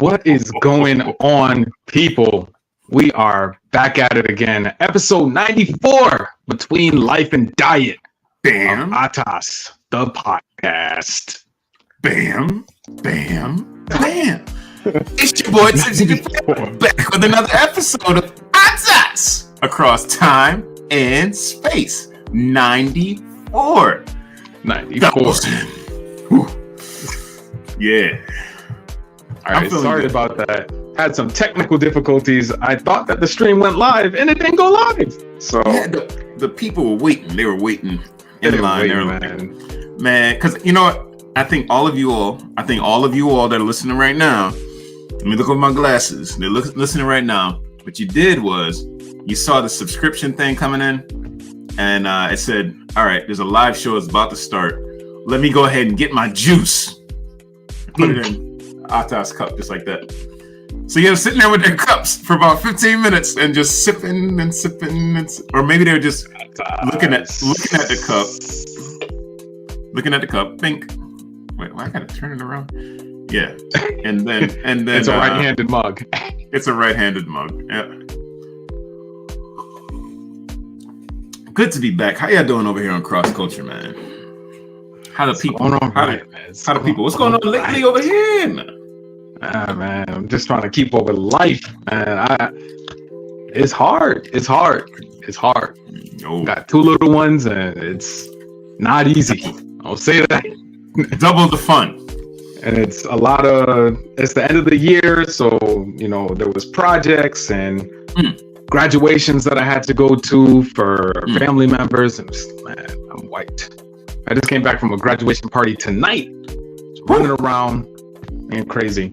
What is going on, people? We are back at it again. Episode 94, Between Life and Diet. Bam. Of ATAS, the podcast. Bam. Bam. Bam. It's your boy, Tipsy, back with another episode of ATAS across time and space. 94. 94. Yeah. All right, sorry good about that. Had some technical difficulties. I thought that the stream went live and it didn't go live. So yeah, the people were waiting. They were waiting in line. Man, because you know what? I think all of you all that are listening right now, let me look at my glasses. They're listening right now. What you did was you saw the subscription thing coming in, and it said, all right, there's a live show that's about to start. Let me go ahead and get my juice. Put it in ATAS cup, just like that. So you're sitting there with their cups for about 15 minutes and just sipping, or maybe they're just looking at the cup. Think, wait, I gotta turn it around. Yeah, and then it's a right-handed mug. It's a right-handed mug. Yeah. Good to be back. How y'all doing over here on Cross Culture, man? How the people? What's going on lately over here, man? Man, I'm just trying to keep up with life, man. It's hard. Oh. Got two little ones, and it's not easy. I'll say that. Double the fun. And it's the end of the year, so there was projects and graduations that I had to go to for family members, and man, I'm wiped. I just came back from a graduation party tonight, running around and crazy.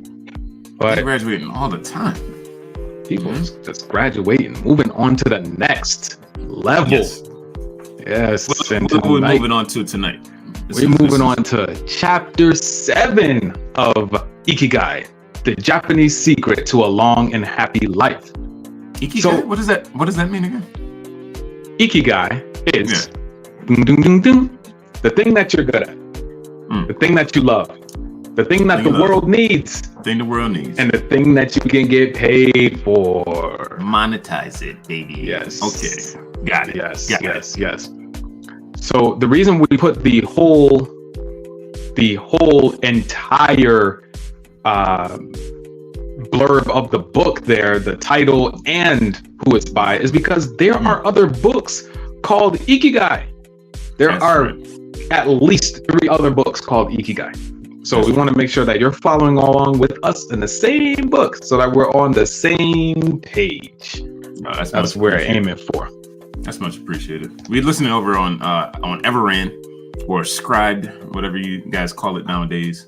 But you're graduating all the time. People just graduating, moving on to the next level. Yes. What are we moving on to tonight? We're moving on to chapter 7 of Ikigai, the Japanese secret to a long and happy life. Ikigai? So, what does that mean again? Ikigai is the thing that you're good at, the thing that you love, the thing that the world needs. The thing the world needs. And the thing that you can get paid for. Monetize it, baby. Yes. Okay. Got it. Yes. So the reason we put the whole entire blurb of the book there, the title and who it's by, is because there are other books called Ikigai. There are at least 3 other books called Ikigai. So we want to make sure that you're following along with us in the same book so that we're on the same page. That's what we're aiming for. That's much appreciated. We're listening over on Everand or Scribed, whatever you guys call it nowadays.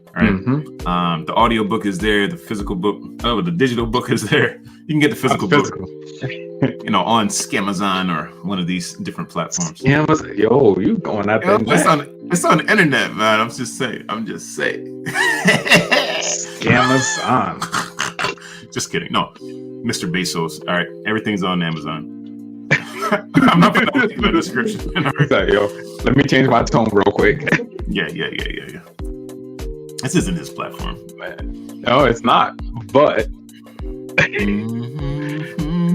All right. Mm-hmm. The audio book is there. The physical book, the digital book is there. You can get the physical book. On Scamazon or one of these different platforms. Yo, you going out there? It's on the internet, man. I'm just saying. Scamazon. Just kidding. No, Mr. Bezos. All right, everything's on Amazon. I'm not putting that in the description. Yo, let me change my tone real quick. Yeah. This isn't his platform. Man. No, it's not. But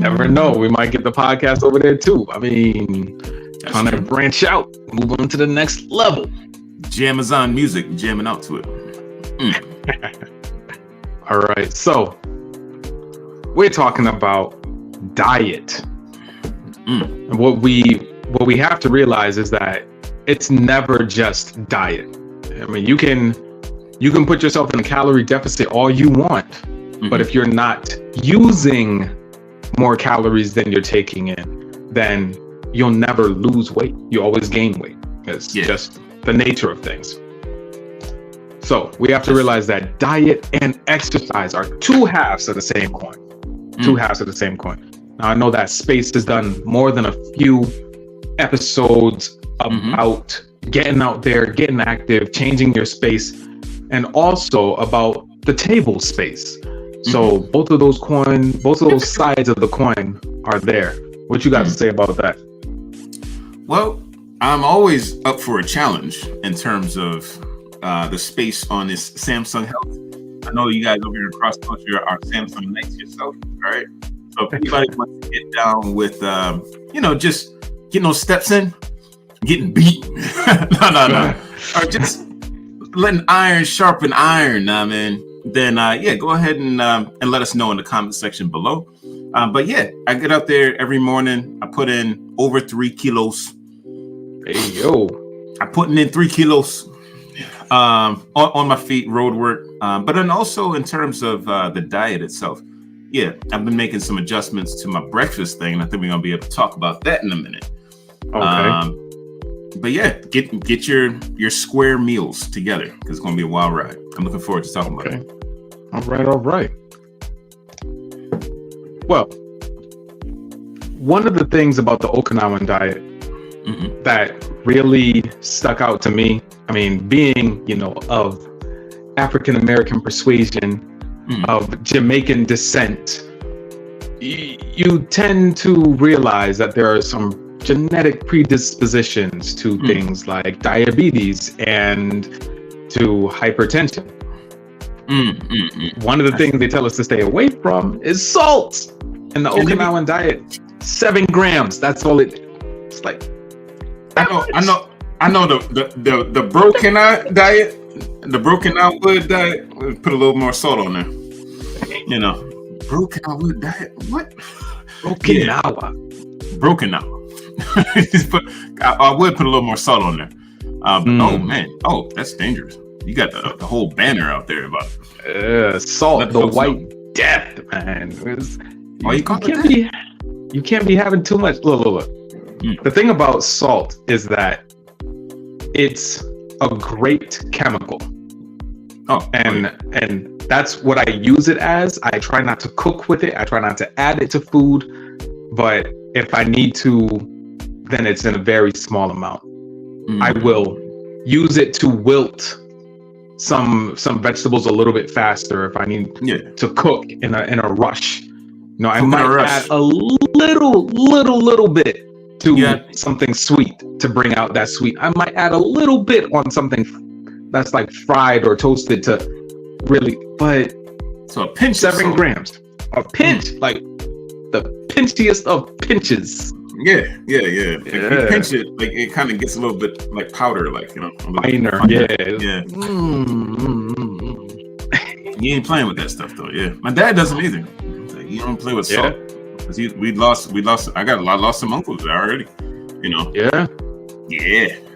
never know. We might get the podcast over there too. I mean, trying to branch out, move on to the next level. Jamazon music, jamming out to it. All right, so we're talking about diet. And what we have to realize is that it's never just diet. I mean, you can put yourself in a calorie deficit all you want, but if you're not using more calories than you're taking in, then you'll never lose weight. You always gain weight. It's just the nature of things. So we have to realize that diet and exercise are 2 halves of the same coin. 2 halves of the same coin. Now I know that Space has done more than a few episodes about getting out there, getting active, changing your space, and also about the table space. So both of those sides of the coin are there. What you got to say about that? Well, I'm always up for a challenge in terms of the space on this Samsung Health. I know you guys over here across the country are saying some nice yourself, all right? So if anybody wants to get down with, just getting those steps in, getting beat, no, or just letting iron sharpen iron, man. Then go ahead and let us know in the comment section below. But yeah, I get out there every morning. I put in over 3 kilos. Hey yo, I'm putting in 3 kilos on my feet, road work. But then also in terms of the diet itself, yeah, I've been making some adjustments to my breakfast thing. And I think we're gonna be able to talk about that in a minute. Okay. But yeah, get your square meals together because it's gonna be a wild ride. I'm looking forward to talking about it. All right. Well, one of the things about the Okinawan diet that really stuck out to me, I mean, being, of African American persuasion, of Jamaican descent, you tend to realize that there are some genetic predispositions to things like diabetes and to hypertension. One of the things they tell us to stay away from is salt. In the Okinawan diet, 7 grams. That's all it's like. I know the broken out diet, the broken out wood diet. Put a little more salt on there. Broken out wood diet. What? Broken out. I would put a little more salt on there. Oh man, that's dangerous. You got the whole banner out there about salt, the white death, man. You can't be having too much. Look. The thing about salt is that it's a great chemical. And that's what I use it as. I try not to cook with it. I try not to add it to food. But if I need to, then it's in a very small amount. I will use it to wilt some vegetables a little bit faster if I need to cook in a rush. I might add a little bit to something sweet to bring out that sweet. I might add a little bit on something that's like fried or toasted to really, but so a pinch, 7 grams, a pinch, like the pinchiest of pinches. Yeah. If you pinch it, like it kind of gets a little bit like powder, like finer. Yeah. You ain't playing with that stuff though. Yeah, my dad doesn't either. Like, you don't play with salt. Cause we lost. I lost some uncles already. Yeah.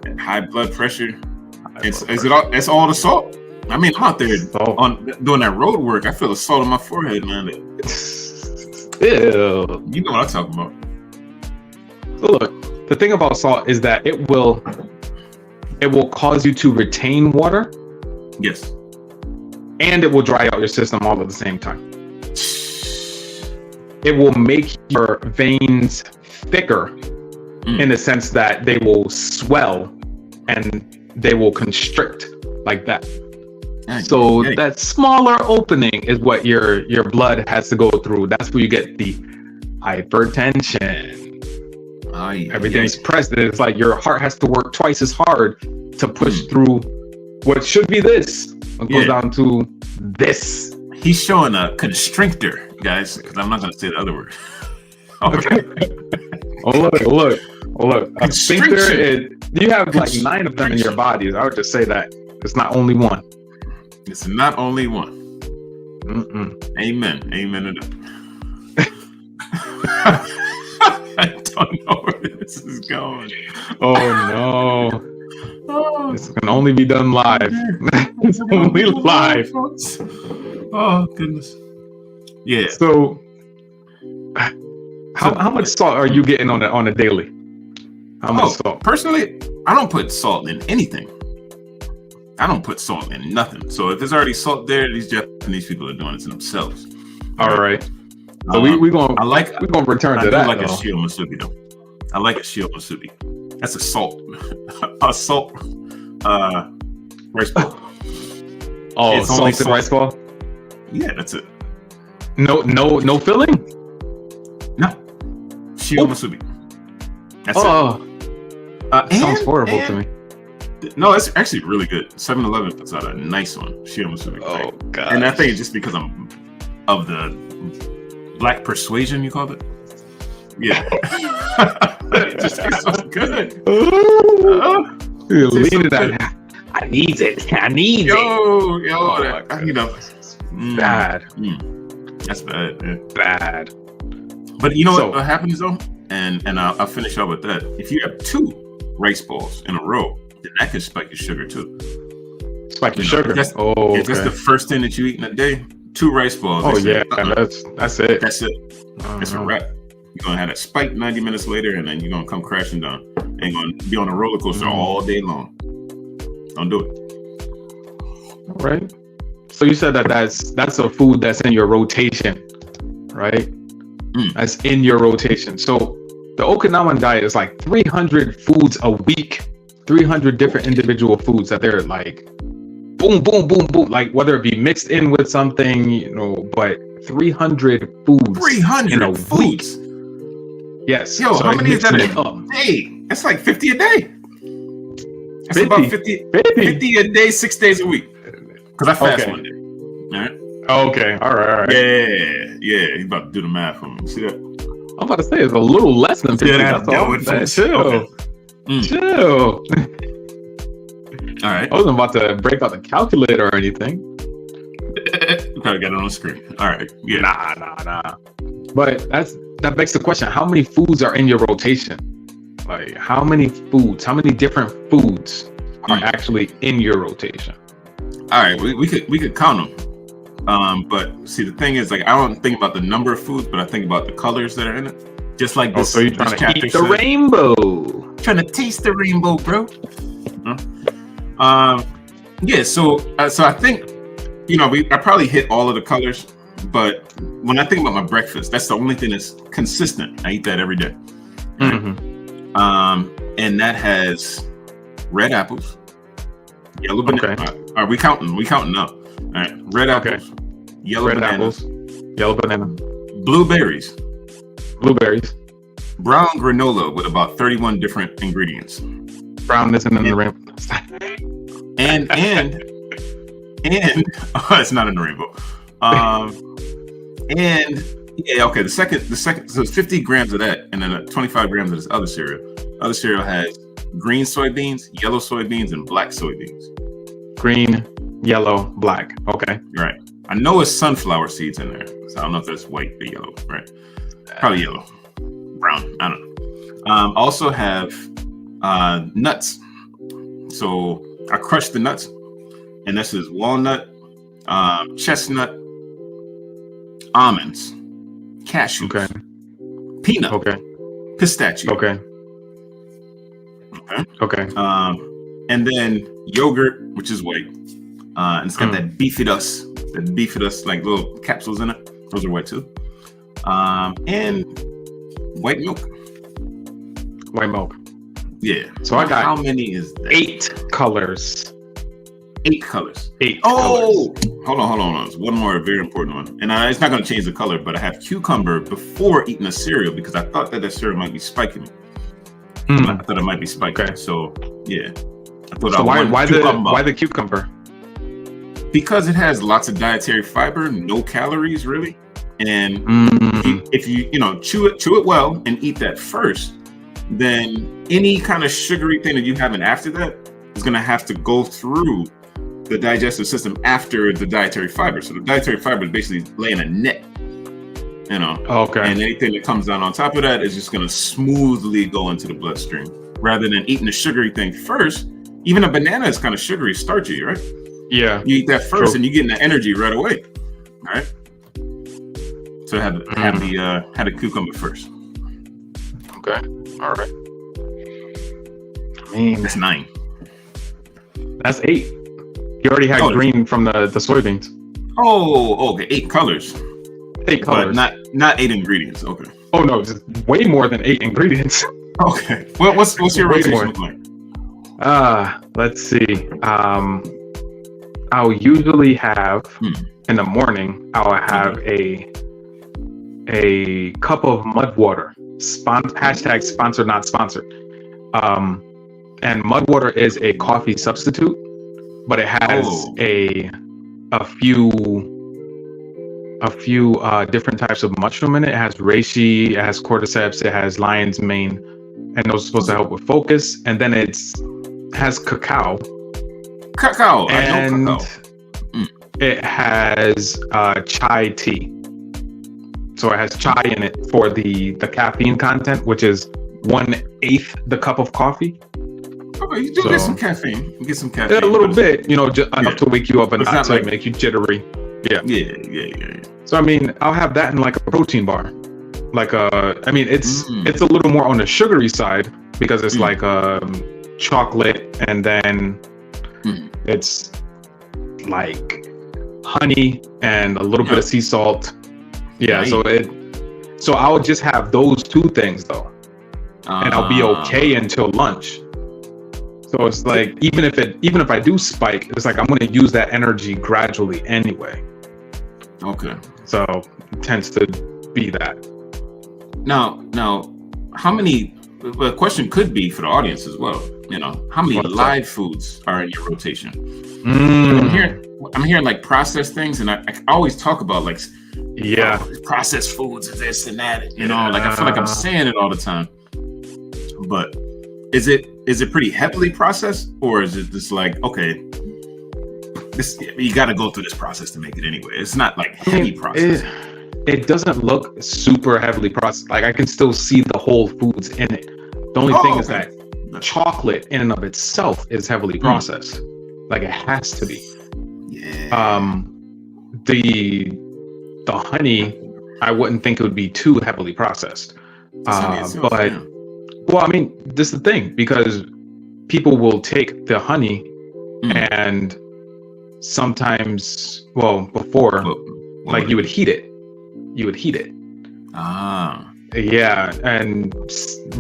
And high blood pressure. It's all the salt. I mean, I'm out there doing that road work. I feel the salt on my forehead, man. Ew. You know what I'm talking about. So look, the thing about salt is that it will cause you to retain water. Yes. And it will dry out your system all at the same time. It will make your veins thicker in the sense that they will swell and they will constrict like that. So that smaller opening is what your blood has to go through. That's where you get the hypertension. Everything's pressed. It's like your heart has to work twice as hard to push through what should be this. It goes down to this. He's showing a constrictor, guys, because I'm not going to say the other word. Okay. Look. A sphincter, you have like 9 of them in your body. I would just say that it's not only one. It's not only one. Amen to that. I don't know where this is going. Oh no. This can only be done live. It's only live. Oh goodness. Yeah. So how much salt are you getting on a daily? How much salt? Personally, I don't put salt in anything. I don't put salt in nothing. So if there's already salt there, these Japanese people are doing it to themselves. All right. So we're gonna return to that. I like a shio musubi though. I like a shio musubi. That's a salt. A salt rice ball. Oh, it's salted rice ball? Yeah, that's it. No filling? No. Shio musubi. That's it. Sounds horrible to me. No, it's actually really good. 7-Eleven puts out a nice one. Shio musubi. Oh, gosh. And I think it's just because I'm of the black persuasion, you called it? Yeah. It just tastes so good. Leaning that. I need it. I need it. Yo, bad. That's bad, man. Bad. But you know what happens though? And I'll finish up with that. If you have 2 rice balls in a row, then that can spike your sugar too. Spike your sugar. That's the first thing that you eat in a day. 2 rice balls. Oh yeah, that's it. That's it. That's a wrap. You're gonna have that spike 90 minutes later, and then you're gonna come crashing down and gonna be on a roller coaster all day long. Don't do it. All right. So you said that's a food that's in your rotation, right? That's in your rotation. So the Okinawan diet is like 300 foods a week, 300 different individual foods that they're like, boom, boom, boom, boom, like whether it be mixed in with something, you know, but 300 foods 300 in a foods. Week. Yes. Yo, so how many is that a day? That's like 50 a day. That's 50, about 50 a day, 6 days a week. Because I fast one day. All right. Okay. All right. Yeah. He's about to do the math for me. See that? I'm about to say it's a little less than 50. That's all. Chill. All right. I wasn't about to break out the calculator or anything. You probably got it on the screen. All right. Yeah. Nah. But that begs the question: how many foods are in your rotation? Like, how many different foods are actually in your rotation? All right, we could count them. But see, the thing is, like, I don't think about the number of foods, but I think about the colors that are in it. Just like this. So you're trying to eat the rainbow. Trying to taste the rainbow, bro. Yeah. So I think, I probably hit all of the colors, but when I think about my breakfast, that's the only thing that's consistent. I eat that every day. And that has red apples, yellow banana. Are we counting? We counting up. All right. Red apples, yellow banana, blueberries, brown granola with about 31 different ingredients. Brown isn't in the rainbow. And it's not in the rainbow. And yeah, okay. The second, so it's 50 grams of that, and then 25 grams of this other cereal. Other cereal has green soybeans, yellow soybeans, and black soybeans. Green, yellow, black. Okay. Right. I know it's sunflower seeds in there, so I don't know if that's white or yellow. Right. Probably yellow, brown. I don't know. Also have nuts. So I crushed the nuts, and this is walnut, chestnut, almonds, cashews, peanut, pistachio. Okay. And then yogurt, which is white, and it's got that beefy-dust, like little capsules in it. Those are white too. And white milk. Yeah. So I got, how many is that? 8 colors. 8 colors. 8 colors. colors. Hold on. There's one more very important one. And it's not going to change the color, but I have cucumber before eating a cereal because I thought that cereal might be spiking me. I thought it might be spiking. Okay. So, yeah. Why the cucumber? Because it has lots of dietary fiber, no calories really. And if you chew it well and eat that first, then any kind of sugary thing that you have after that is going to have to go through the digestive system after the dietary fiber. So the dietary fiber is basically laying a net, Okay. And anything that comes down on top of that is just going to smoothly go into the bloodstream rather than eating the sugary thing first. Even a banana is kind of sugary, starchy, right? Yeah. You eat that first and you're getting the energy right away. All right. So I had the cucumber first. Okay. All right. I mean, that's 9. That's 8. You already had green from the soybeans. Oh, okay. 8 colors. 8 colors. But not 8 ingredients. Okay. Oh no, just way more than 8 ingredients. Okay. Well, what's your rotation look like? Let's see. I'll usually have in the morning. I'll have a cup of mud water. Hashtag sponsored, not sponsored. And mud water is a coffee substitute, but it has a few different types of mushroom in it. It has reishi, it has cordyceps, it has lion's mane, and those are supposed to help with focus. And then it has cacao. Cacao. And I know cacao. It has chai tea. So it has chai in it for the caffeine content, which is 1/8 the cup of coffee. Okay, you do get some caffeine. You get some caffeine. A little bit, just enough to wake you up and not to like, make you jittery. Yeah. Yeah. So I mean, I'll have that in like a protein bar. Like it's a little more on the sugary side because it's like chocolate, and then it's like honey and a little bit of sea salt. Yeah, right. So I'll just have those two things though, and I'll be okay until lunch. So it's like even if I do spike, it's like I'm going to use that energy gradually anyway. Okay. So it tends to be that. Now, how many? The question could be for the audience as well. How many live foods are in your rotation? I'm hearing like processed things, and I always talk about like processed foods and this and that. Like I feel like I'm saying it all the time. But is it pretty heavily processed, or is it just like, okay, you got to go through this process to make it anyway? It's not like heavy processed. It doesn't look super heavily processed. Like I can still see the whole foods in it. The only thing is that chocolate in and of itself is heavily processed. Like it has to be. Yeah. The honey, I wouldn't think it would be too heavily processed. Well, I mean, this is the thing, because people will take the honey and sometimes, before, like you would heat it. Yeah, and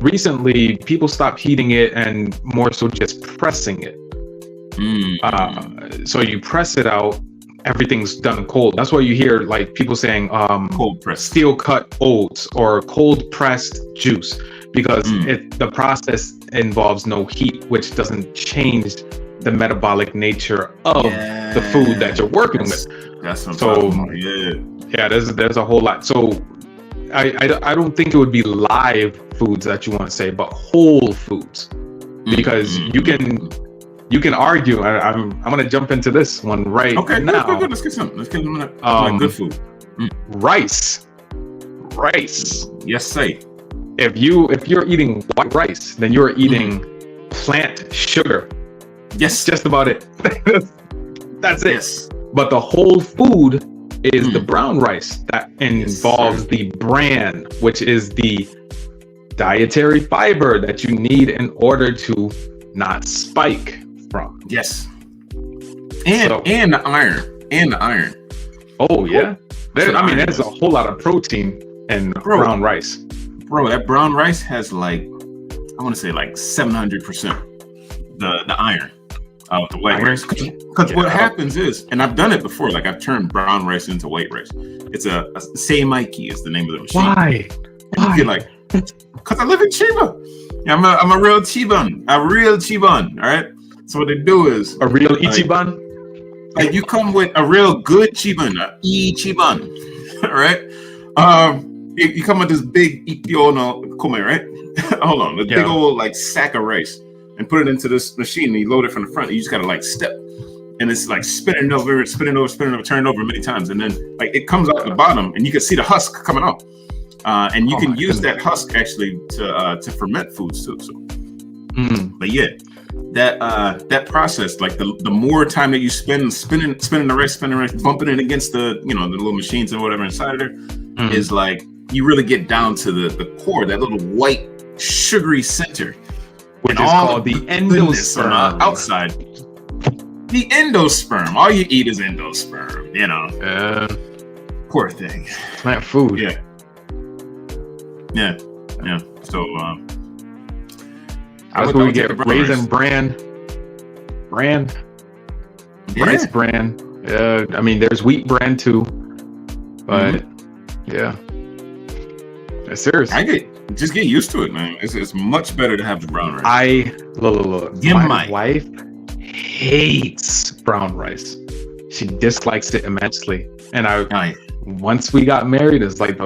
recently people stopped heating it and more so just pressing it. So you press it out, everything's done cold. That's why you hear like people saying cold pressed steel cut oats or cold pressed juice, because the process involves no heat, which doesn't change the metabolic nature of the food that you're working with. That's what I'm talking about. Yeah, there's a whole lot. So I don't think it would be live foods that you want to say, but whole foods, because you can argue. I'm gonna jump into this one right now. Okay, good. Let's get some. Like good food. Rice. Yes, say. If you're eating white rice, then you're eating plant sugar. Yes, just about it. That's it. Yes. But the whole food is the brown rice that involves the bran, which is the dietary fiber that you need in order to not spike from. Yes. And the iron. Oh yeah. There's a whole lot of protein in brown rice. Bro, that brown rice has like, I want to say like 700% the iron of the white rice. Because what happens is, and I've done it before, like I've turned brown rice into white rice. It's a Seimaki is the name of the machine. Why? You're like, because I live in Chiba. I'm a real Chiban. All right. So what they do is a real Ichiban. Like you come with a real good Chiban, Ichiban. All right. You come with this big Ipiono Kome, right? Hold on, big old like sack of rice, and put it into this machine, and you load it from the front, and you just gotta like step, and it's like spinning over, turning over many times, and then like it comes out the bottom, and you can see the husk coming out, and you can use that husk actually to ferment foods too. So, but yeah, that process, like the more time that you spend spinning the rice, bumping it against the the little machines and whatever inside of there, is like you really get down to the core, that little white sugary center, which is called the endosperm. Outside, the endosperm. All you eat is endosperm. Poor thing. Plant food. Yeah. So that's where we get raisin bran, rice bran. There's wheat bran too, but serious. Just get used to it, man. It's much better to have the brown rice. Look. My wife hates brown rice. she dislikes it immensely. And once we got married, it's like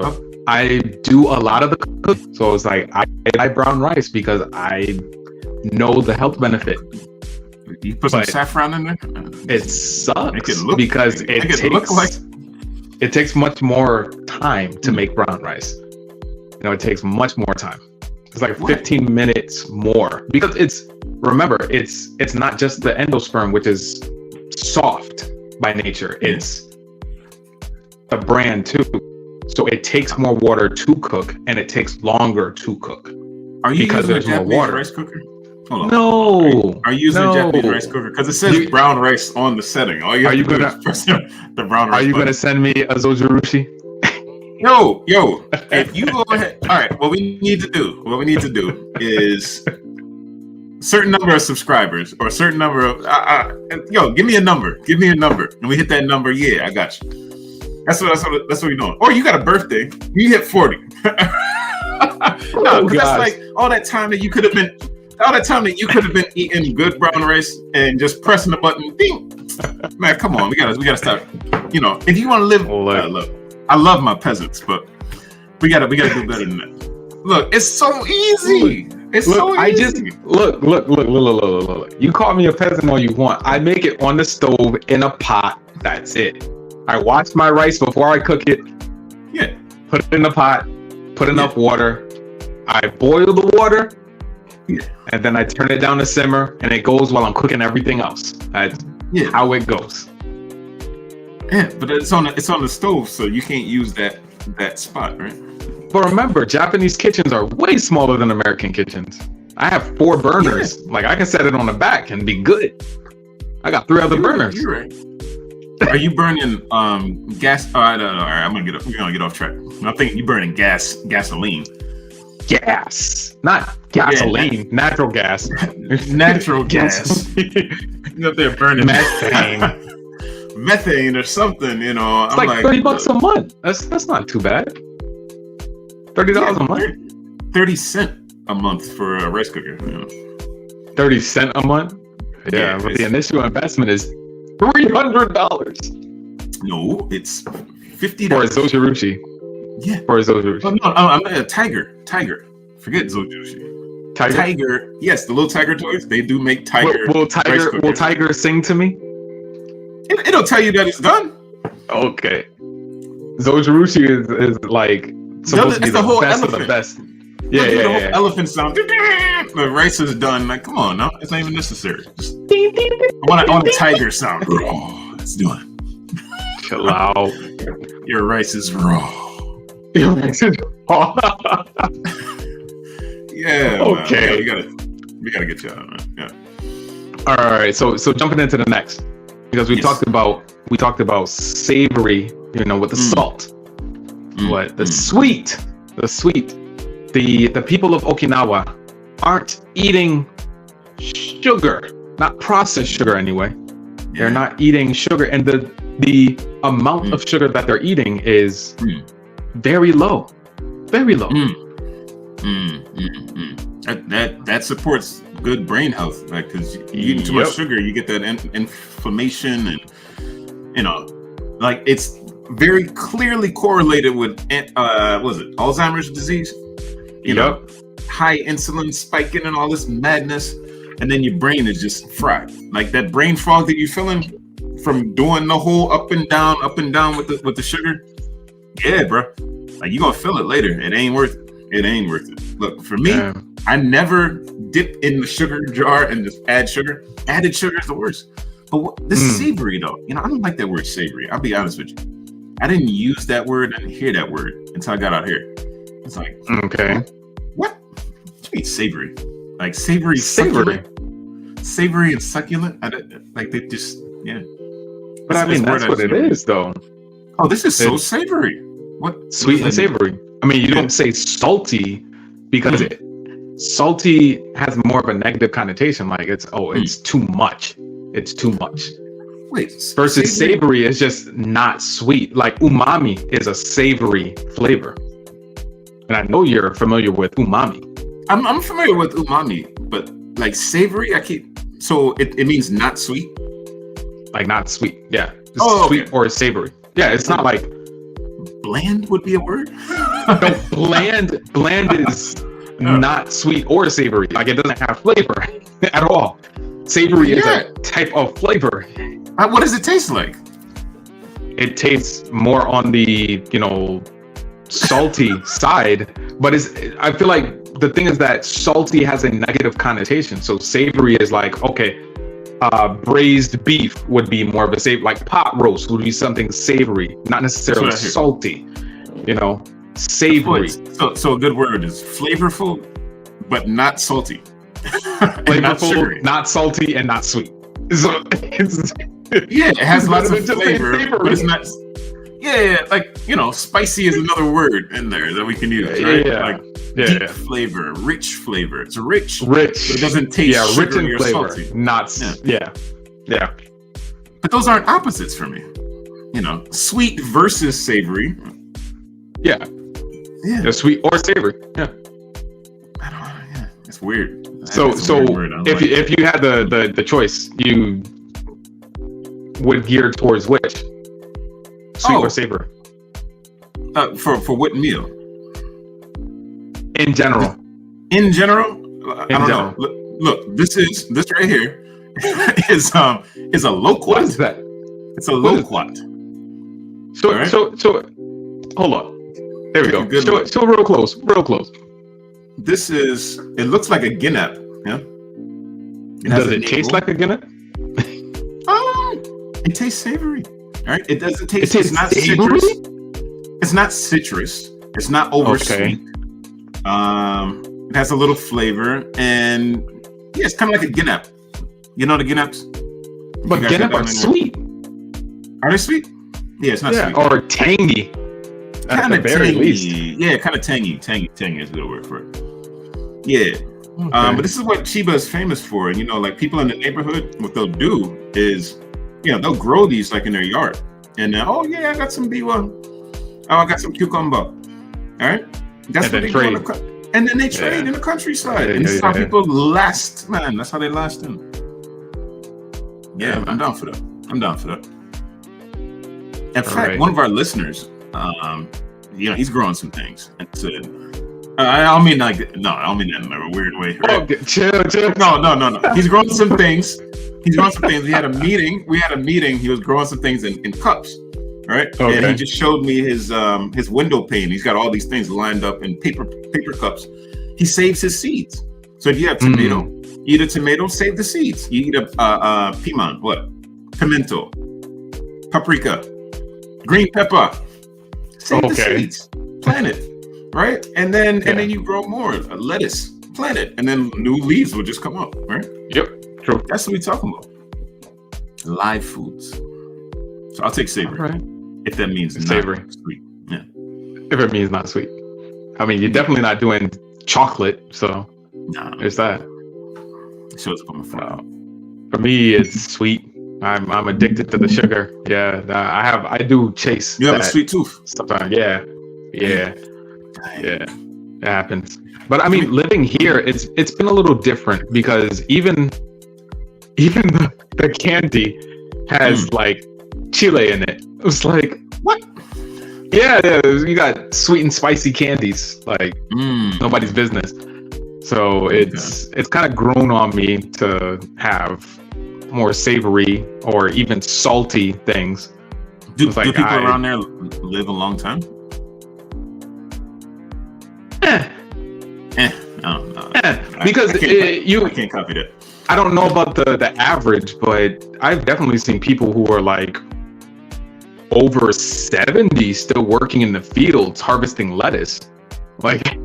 I do a lot of the cooking. So it's like I like brown rice because I know the health benefit. You put some saffron in there? It sucks because it takes much more time to make brown rice. It takes much more time. It's like 15 minutes more because it's not just the endosperm, which is soft by nature. It's the bran too. So it takes more water to cook, and it takes longer to cook. Are you because using there's a Japanese more water. rice cooker? Hold on. No. Are you using a Japanese rice cooker? Because it says brown rice on the setting. All you have to do is press the brown rice. Are you button. gonna send me a zojirushi? Yo, if you go ahead, all right. What we need to do is certain number of subscribers or a certain number of give me a number, and we hit that number. Yeah, I got you. That's what we're doing. Or you got a birthday, you hit 40. No, because that's like all that time that you could have been eating good brown rice and just pressing the button. Ding. Man, come on, we gotta stop. If you want to live, look, I love my peasants, but we gotta do better than that. Look, it's so easy. Look. You call me a peasant all you want. I make it on the stove in a pot. That's it. I wash my rice before I cook it. Yeah. Put it in the pot. Put enough water. I boil the water. Yeah. And then I turn it down to simmer, and it goes while I'm cooking everything else. That's how it goes. Yeah, but it's on the stove, so you can't use that spot, right? But remember, Japanese kitchens are way smaller than American kitchens. I have 4 burners. Yeah. Like I can set it on the back and be good. I got 3 other burners. You're right. Are you burning gas? All right, we're gonna get off track. I'm thinking you burning gasoline. Gas, not gasoline. Natural gas. Natural gas. You up there burning methane or something? It's I'm like $30 a month. That's not too bad. $30 a month. 30 cents a month for a rice cooker. 30 cents a month. Yeah, but the initial investment is $300. No, it's $50 for a zojirushi. Yeah, for a zojirushi. Oh, no, I'm a tiger. Forget zojirushi. Tiger. Yes, the little tiger toys. They do make tiger. Will Tiger sing to me? It'll tell you that it's done. Okay. Zojirushi is like supposed to be the best elephant. of the best. Yeah. The whole elephant sound. The rice is done. Like, come on, no, it's not even necessary. Just, I want a tiger sound. Raw. Let's do it. Chill out. Your rice is raw. Your rice is raw. Yeah. Okay. Man, we gotta get you out, man. Yeah. All right. So jumping into the next, because we talked about savory, with the salt, but the sweet, the people of Okinawa aren't eating sugar, not processed sugar anyway. They're not eating sugar, and the amount of sugar that they're eating is very low. That supports good brain health, like because eating too much sugar, you get that inflammation, and like it's very clearly correlated with Alzheimer's disease. High insulin spiking and all this madness, and then your brain is just fried. Like that brain fog that you're feeling from doing the whole up and down with the sugar. Yeah, bro. Like you're gonna feel it later. It ain't worth it. Look, for me, I never dip in the sugar jar and just add sugar. Added sugar is the worst. But this is savory though. I don't like that word savory. I'll be honest with you. I didn't use that word. I didn't hear that word until I got out here. It's like, okay. What do you mean savory? Like savory and succulent? Like they just, yeah. But I mean, that's what it is though. Oh, this is so savory. What? Sweet and savory. I mean, you don't say salty because salty has more of a negative connotation. Like it's too much. It's too much. Wait, versus savory is just not sweet. Like umami is a savory flavor. And I know you're familiar with umami. I'm familiar with umami, but like savory, so it means not sweet. like not sweet. Yeah, just okay. sweet or savory. Yeah, it's not like bland would be a word. No, bland is not sweet or savory. Like it doesn't have flavor at all. Savory is a type of flavor. What does it taste like? It tastes more on the, salty side, but I feel like the thing is that salty has a negative connotation. So savory is like, okay, braised beef would be more of a savory, like pot roast would be something savory, not necessarily salty, savory. So a good word is flavorful, but not salty. Flavorful, not salty, and not sweet. So it has lots of flavor, but it's not. Yeah, like spicy is another word in there that we can use, right? Deep flavor, rich flavor. It's rich, but it doesn't taste rich in flavor, salty. Not yeah. But those aren't opposites for me. Sweet versus savory. Yeah. Sweet or savory. Yeah. I don't know. Yeah, it's weird. So if you had the choice, you would gear towards which? Sweet or savory? For what meal? In general. In general? I don't know. Look, this right here is a loquat. What is that? It's a loquat. So hold on. There we go. Show real close. It looks like a guinea. Yeah. Does it taste like a guinea? It tastes savory. All right. It doesn't taste. It's not savory? Citrus. It's not citrus. It's not over sweet. It has a little flavor, and it's kind of like a guinea. You know the guineas? But guinea are sweet. Are they sweet? Yeah, it's not sweet. Or tangy. Kind of tangy. Least. Yeah, kind of tangy. Tangy is a good word for it. Yeah. Okay. But this is what Chiba is famous for. And, like people in the neighborhood, what they'll do is, they'll grow these like in their yard. And then, I got some biwa. I got some cucumber. All right. That's what they trade. And then they trade in the countryside. And this is how people last, man. That's how they last in. Yeah, I'm down for that. In fact, one of our listeners, he's growing some things. And said, I don't mean that in a weird way. Right? Okay, chill. No. He's growing some things. We had a meeting. He was growing some things in cups. Right. Okay. And he just showed me his window pane. He's got all these things lined up in paper cups. He saves his seeds. So if you have tomato, you eat a tomato, save the seeds. You eat a pimento, paprika, green pepper, save the seeds. Plant it. Right? And then you grow more. Lettuce, plant it. And then new leaves will just come up. Right? Yep. True. That's what we're talking about. Live foods. So I'll take savory. Right. If that means savory. Not sweet. Yeah. If it means not sweet. I mean, you're definitely not doing chocolate, so there's that. It shows up on my phone. For me, it's sweet. I'm addicted to the sugar. Yeah, I do chase. You have a sweet tooth. Sometimes, yeah. It happens. But I mean, living here, it's been a little different because even the candy has like chile in it. It was like, what? Yeah, you got sweet and spicy candies, like nobody's business. So it's kind of grown on me to have more savory or even salty things. Do people around there live a long time? I don't know. Because I can't copy that. I don't know about the average, but I've definitely seen people who are like over 70 still working in the fields harvesting lettuce, like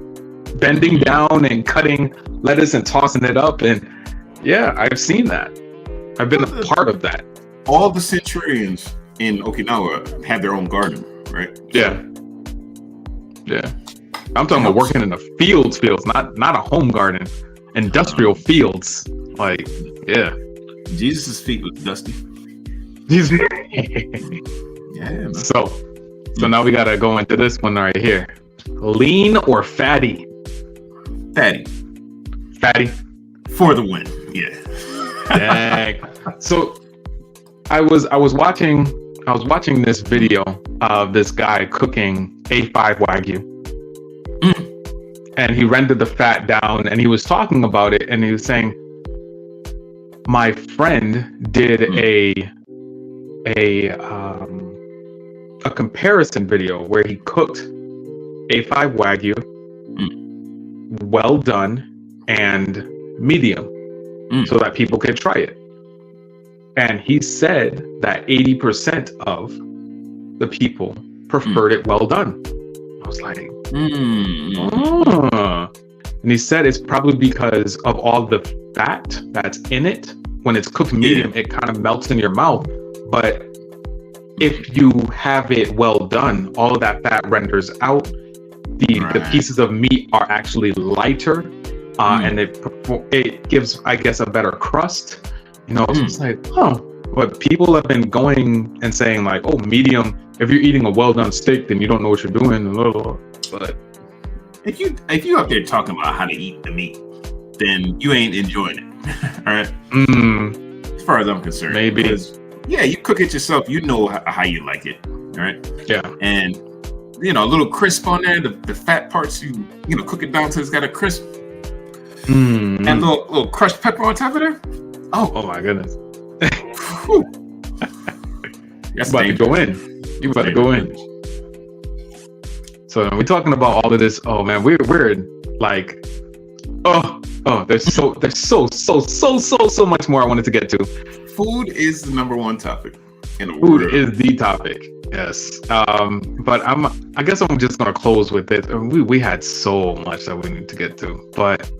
bending down and cutting lettuce and tossing it up. And I've seen that. I've been a part of that. All the centurions in Okinawa had their own garden, right? Yeah. I'm talking about working in the fields, not a home garden, industrial fields. Like, yeah. Jesus' feet was dusty. Yeah, man. So now we gotta go into this one right here. Lean or fatty? Fatty. Fatty. For the win. Yeah. Dang. So I was watching this video of this guy cooking A5 Wagyu. And he rendered the fat down, and he was talking about it, and he was saying, my friend did a comparison video where he cooked A5 Wagyu, well done, and medium, so that people could try it. And he said that 80% of the people preferred it well done. I was like, And he said it's probably because of all the fat that's in it. When it's cooked medium, it kind of melts in your mouth. But if you have it well done, all of that fat renders out. The pieces of meat are actually lighter, and it gives, I guess, a better crust. You know, so it's like, but people have been going and saying like, oh, medium. If you're eating a well done steak, then you don't know what you're doing. But if you up there talking about how to eat the meat, then you ain't enjoying it. All right. As far as I'm concerned, maybe. Because, you cook it yourself. You know how you like it. All right. Yeah. And a little crisp on there. The fat parts, you cook it down till it's got a crisp. And little crushed pepper on top of there. Oh my goodness. That's about to go in. You better go in. So we're talking about all of this. Oh man, we're like, there's so much more I wanted to get to. Food is the number one topic in the world. Food is the topic. Yes. But I guess I'm just gonna close with it. We had so much that we need to get to, but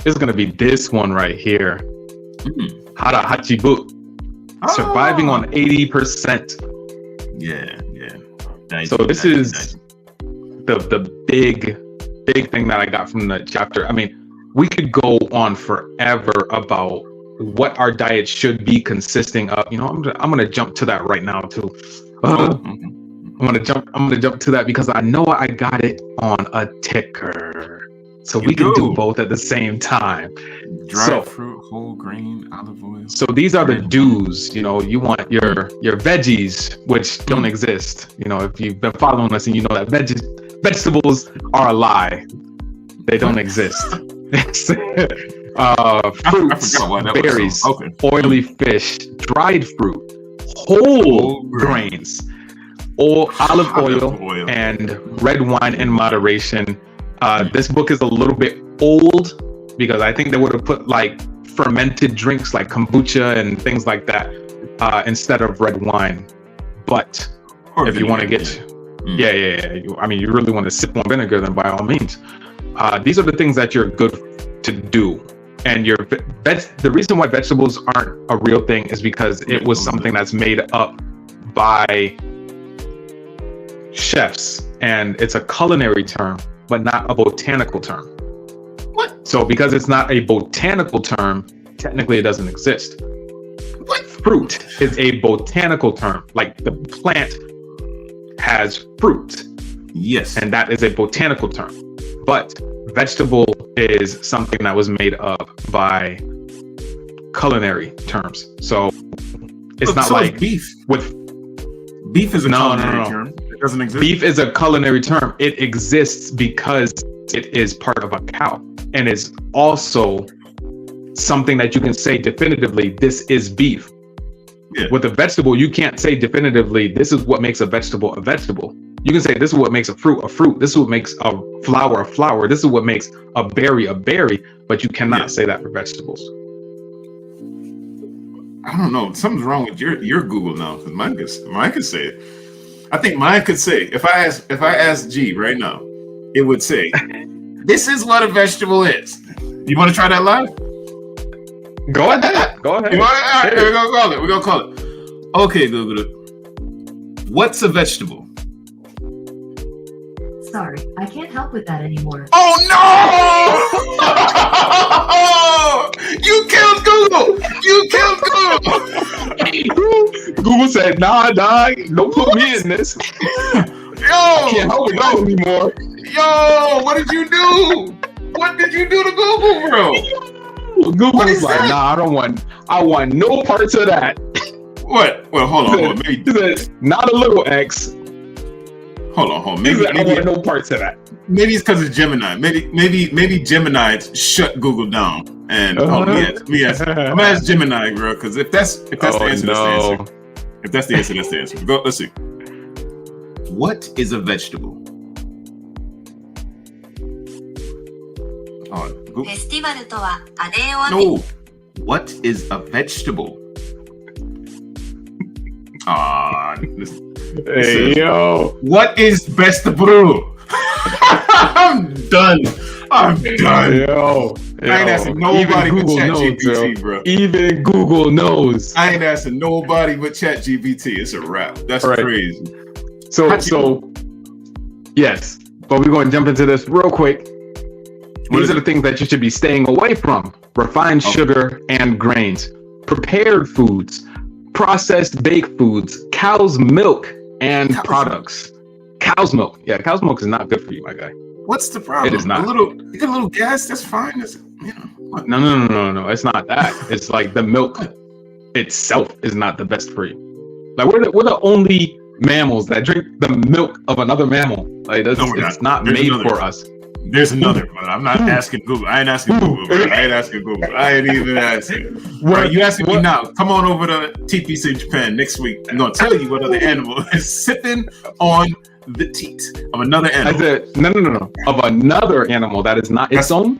it's gonna be this one right here. Hara Hachibu. Surviving on 80%. Yeah. So this is the big thing that I got from the chapter. I mean, we could go on forever about what our diet should be consisting of. I'm gonna jump to that right now too. I'm gonna jump to that because I know I got it on a ticker. So we can do both at the same time. Dried fruit, whole grain, olive oil. So these are the do's. You want your veggies, which don't exist. If you've been following us and you know that vegetables are a lie. They don't exist. Fruits, berries, oily fish, dried fruit, whole grains, olive oil, and red wine in moderation. This book is a little bit old because I think they would have put like fermented drinks like kombucha and things like that instead of red wine. But if you want to get, I mean, you really want to sip on vinegar, then by all means. These are the things that you're good to do. And the reason why vegetables aren't a real thing is because it was something that's made up by chefs, and it's a culinary term, but not a botanical term. What? So because it's not a botanical term, technically it doesn't exist. What? Fruit is a botanical term. Like the plant has fruit. Yes. And that is a botanical term. But vegetable is something that was made up by culinary terms. So it's not like beef. Beef is a culinary term. It doesn't exist. Beef is a culinary term. It exists because it is part of a cow, and is also something that you can say definitively, this is beef. Yeah. With a vegetable, you can't say definitively, this is what makes a vegetable a vegetable. You can say this is what makes a fruit a fruit. This is what makes a flower. This is what makes a berry, but you cannot say that for vegetables. I don't know. Something's wrong with your Google now, because mine could say it. I think mine could say, if I ask G right now, it would say, this is what a vegetable is. You want to try that live? Go ahead. All right, we're gonna call it. Okay, Google. What's a vegetable? Sorry, I can't help with that anymore. Oh no! You killed Google! Google said, nah, don't put me in this. I can't help with that anymore. What did you do? What did you do to Google, bro? Google was like, nah, I want no parts of that. What? Well, hold on. Maybe he said, not a little X. Hold on. Maybe I want no parts of that. Maybe it's because it's Gemini. Maybe Gemini shut Google down. And let me ask. I'm gonna ask Gemini, bro, because if that's the answer, that's the answer. If that's the answer, that's the answer. Go. Let's see. What is a vegetable? No. What is a vegetable? Hey, yo. What is vegetable? I'm done. Yo. I ain't asking nobody but ChatGPT, bro. Even Google knows. I ain't asking nobody but ChatGPT. It's a wrap. That's crazy. So yes, but we're going to jump into this real quick. These are the things that you should be staying away from: refined sugar and grains, prepared foods, processed baked foods, cow's milk and products. Cow's milk. Yeah, cow's milk is not good for you, my guy. What's the problem? It is not. You get a little gas, that's fine. No. It's not that. It's like the milk itself is not the best for you. Like we're the only mammals that drink the milk of another mammal. Like it's not made for us. There's another, but I'm not asking Google. I ain't asking Google. I ain't even asking. Right, you asking me now? Come on over to TPC Japan next week. I'm gonna tell you what other animal is sipping on the teat of another animal. I said, no. Of another animal that is not its own?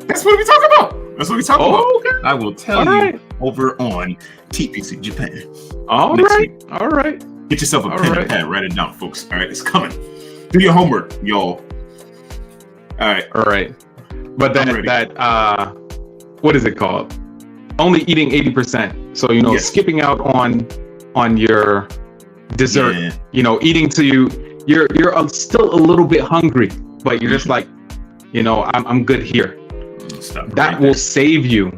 That's what we talk about. about. Okay. I will tell you over on TPC Japan. All right. Get yourself a pen and pad. Write it down, folks. All right, it's coming. Do your homework, y'all. All right. But that what is it called? Only eating 80%. So skipping out on your dessert. Yeah. Eating till you're still a little bit hungry, but you're just like, I'm good here. That will save you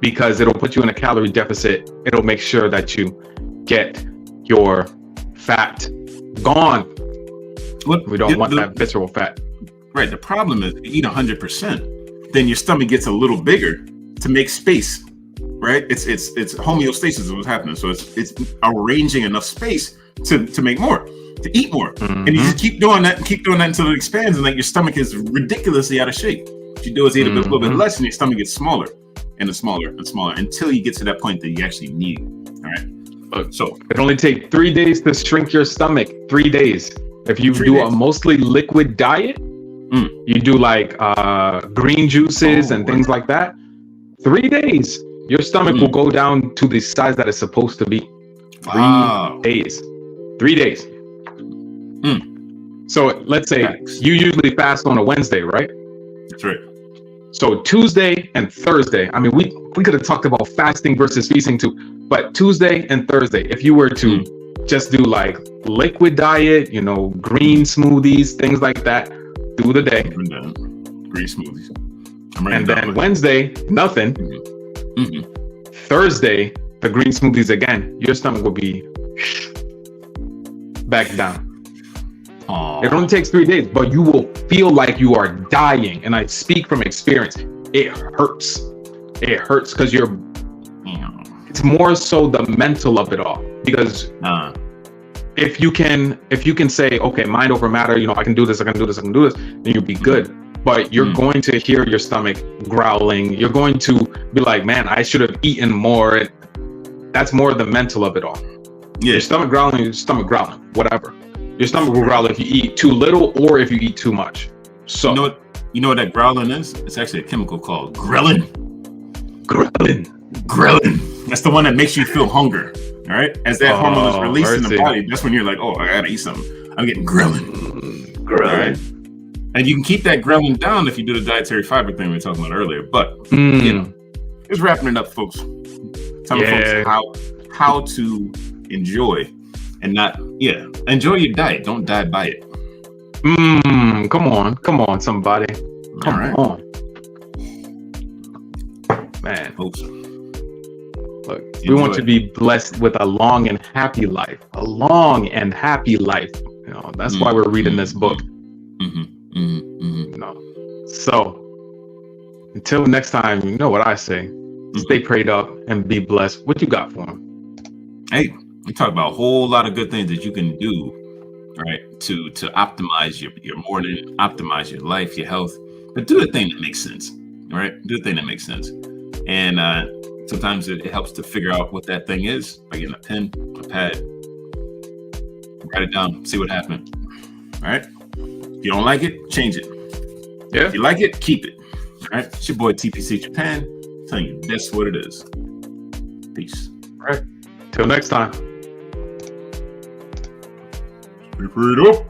because it'll put you in a calorie deficit. It'll make sure that you get your fat gone. We don't want that visceral fat. Right. The problem is you eat 100%, then your stomach gets a little bigger to make space. Right. It's homeostasis is what's happening. So it's arranging enough space to make more, to eat more. Mm-hmm. And you just keep doing that until it expands, and like your stomach is ridiculously out of shape. What you do is eat a little bit less, and your stomach gets smaller and smaller and smaller until you get to that point that you actually need it. All right. So it only takes 3 days to shrink your stomach. 3 days. If you do a mostly liquid diet, you do like green juices and things like that. 3 days, your stomach will go down to the size that it's supposed to be. 3 days. 3 days. So let's say you usually fast on a Wednesday, right? That's right. So Tuesday and Thursday, I mean, we could have talked about fasting versus feasting too, but Tuesday and Thursday, if you were to just do like liquid diet, green smoothies, things like that, through the day. Green smoothies. And then Wednesday, nothing. Thursday, the green smoothies again. Your stomach will be back down. It only takes 3 days, but you will feel like you are dying. And I speak from experience. It hurts. It hurts because it's more so the mental of it all. Because if you can say, okay, mind over matter, I can do this, then you'll be good. But you're going to hear your stomach growling. You're going to be like, man, I should have eaten more. That's more the mental of it all. Yeah. Your stomach growling, whatever. Your stomach will growl if you eat too little or if you eat too much. So you know what that growling is? It's actually a chemical called ghrelin. Ghrelin. That's the one that makes you feel hunger. All right. As that hormone is released in the body, that's when you're like, I gotta eat something. I'm getting ghrelin. All right. And you can keep that ghrelin down if you do the dietary fiber thing we were talking about earlier. But it's wrapping it up, folks. Telling folks how to enjoy and not enjoy your diet. Don't die by it. Come on, somebody. Come on. Man, folks. Look, we want to be blessed with a long and happy life. That's why we're reading this book. So until next time, you know what I say. Stay prayed up and be blessed. What you got for him? Hey, we talk about a whole lot of good things that you can do, right? To optimize your morning, optimize your life, your health, but do the thing that makes sense, all right? Do the thing that makes sense. And sometimes it helps to figure out what that thing is by getting a pen, a pad, write it down, see what happened. All right. If you don't like it, change it. Yeah. If you like it, keep it. All right. It's your boy TPC Japan telling you that's what it is. Peace. All right. Till next time. Keep it up.